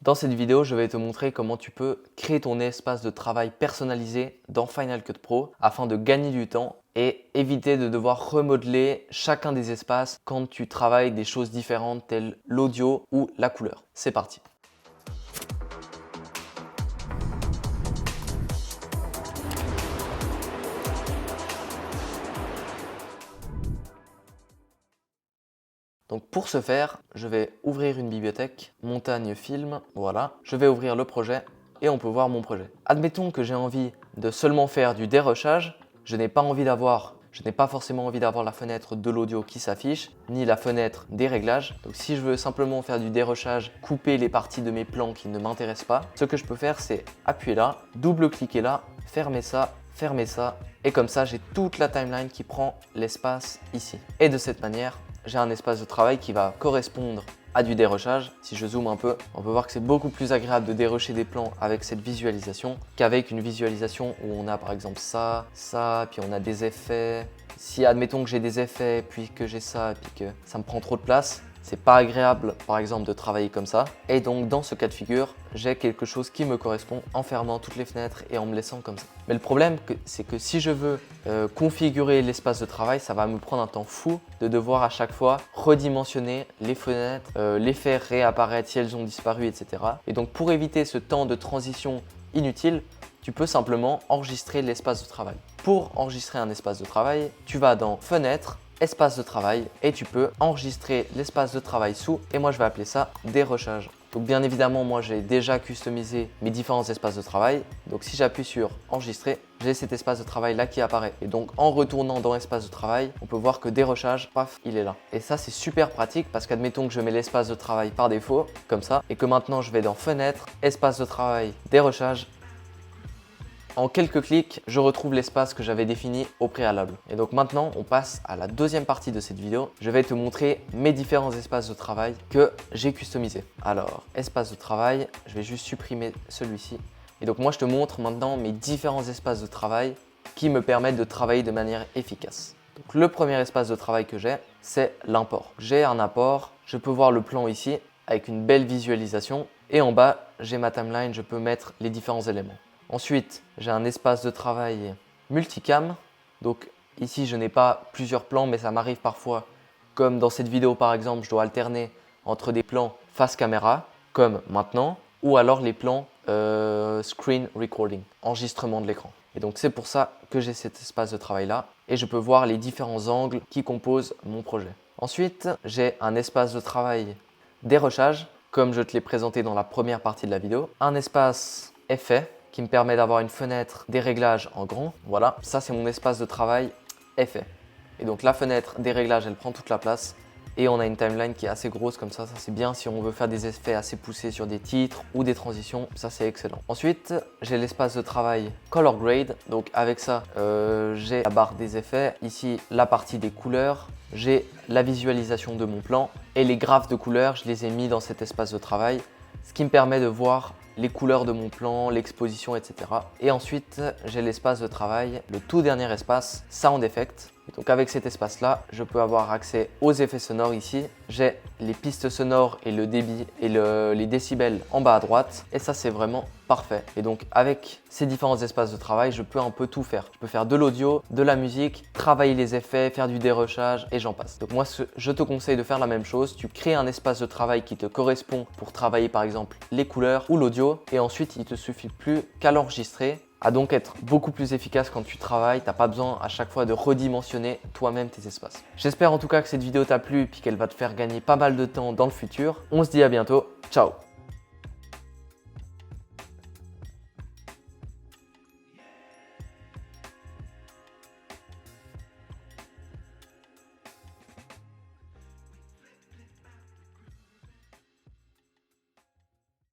Dans cette vidéo, je vais te montrer comment tu peux créer ton espace de travail personnalisé dans Final Cut Pro afin de gagner du temps et éviter de devoir remodeler chacun des espaces quand tu travailles des choses différentes telles l'audio ou la couleur. C'est parti! Donc pour ce faire, je vais ouvrir une bibliothèque, montagne film, voilà. Je vais ouvrir le projet et on peut voir mon projet. Admettons que j'ai envie de seulement faire du dérochage, je n'ai pas forcément envie d'avoir la fenêtre de l'audio qui s'affiche, ni la fenêtre des réglages. Donc si je veux simplement faire du dérochage, couper les parties de mes plans qui ne m'intéressent pas, ce que je peux faire c'est appuyer là, double-cliquer là, fermer ça, et comme ça j'ai toute la timeline qui prend l'espace ici. Et de cette manière, j'ai un espace de travail qui va correspondre à du dérochage. Si je zoome un peu, on peut voir que c'est beaucoup plus agréable de dérocher des plans avec cette visualisation qu'avec une visualisation où on a par exemple ça, puis on a des effets. Si admettons que j'ai des effets, puis que j'ai ça, puis que ça me prend trop de place, c'est pas agréable par exemple de travailler comme ça. Et donc dans ce cas de figure, j'ai quelque chose qui me correspond en fermant toutes les fenêtres et en me laissant comme ça. Mais le problème, c'est que si je veux configurer l'espace de travail, ça va me prendre un temps fou de devoir à chaque fois redimensionner les fenêtres, les faire réapparaître si elles ont disparu, etc. Et donc pour éviter ce temps de transition inutile, tu peux simplement enregistrer l'espace de travail. Pour enregistrer un espace de travail, tu vas dans Fenêtre, Espace de travail et tu peux enregistrer l'espace de travail sous et moi je vais appeler ça dérochage. Donc bien évidemment moi j'ai déjà customisé mes différents espaces de travail. Donc si j'appuie sur enregistrer, j'ai cet espace de travail là qui apparaît. Et donc en retournant dans espace de travail, on peut voir que dérochage, paf, il est là. Et ça c'est super pratique parce qu'admettons que je mets l'espace de travail par défaut comme ça et que maintenant je vais dans Fenêtre, Espace de travail, dérochage. En quelques clics, je retrouve l'espace que j'avais défini au préalable. Et donc maintenant, on passe à la deuxième partie de cette vidéo. Je vais te montrer mes différents espaces de travail que j'ai customisés. Alors, espace de travail, je vais juste supprimer celui-ci. Et donc moi, je te montre maintenant mes différents espaces de travail qui me permettent de travailler de manière efficace. Donc le premier espace de travail que j'ai, c'est l'import. J'ai un import, je peux voir le plan ici avec une belle visualisation. Et en bas, j'ai ma timeline, je peux mettre les différents éléments. Ensuite, j'ai un espace de travail multicam. Donc ici, je n'ai pas plusieurs plans, mais ça m'arrive parfois, comme dans cette vidéo par exemple, je dois alterner entre des plans face caméra, comme maintenant, ou alors les plans screen recording, enregistrement de l'écran. Et donc c'est pour ça que j'ai cet espace de travail là et je peux voir les différents angles qui composent mon projet. Ensuite, j'ai un espace de travail dérochage, comme je te l'ai présenté dans la première partie de la vidéo. Un espace effet, qui me permet d'avoir une fenêtre des réglages en grand. Voilà, ça c'est mon espace de travail effet. Et donc la fenêtre des réglages, elle prend toute la place. Et on a une timeline qui est assez grosse comme ça c'est bien si on veut faire des effets assez poussés sur des titres ou des transitions, ça c'est excellent. Ensuite, j'ai l'espace de travail Color Grade. Donc avec ça, j'ai la barre des effets. Ici, la partie des couleurs. J'ai la visualisation de mon plan. Et les graphes de couleurs, je les ai mis dans cet espace de travail. Ce qui me permet de voir les couleurs de mon plan, l'exposition, etc. Et ensuite, j'ai l'espace de travail, le tout dernier espace, Sound Effect. Et donc avec cet espace-là, je peux avoir accès aux effets sonores ici. J'ai les pistes sonores et le débit et les décibels en bas à droite. Et ça, c'est vraiment parfait. Et donc avec ces différents espaces de travail, je peux un peu tout faire. Je peux faire de l'audio, de la musique, travailler les effets, faire du dérochage et j'en passe. Donc moi, je te conseille de faire la même chose. Tu crées un espace de travail qui te correspond pour travailler par exemple les couleurs ou l'audio. Et ensuite, il ne te suffit plus qu'à l'enregistrer. À donc être beaucoup plus efficace quand tu travailles, t'as pas besoin à chaque fois de redimensionner toi-même tes espaces. J'espère en tout cas que cette vidéo t'a plu et qu'elle va te faire gagner pas mal de temps dans le futur. On se dit à bientôt, ciao!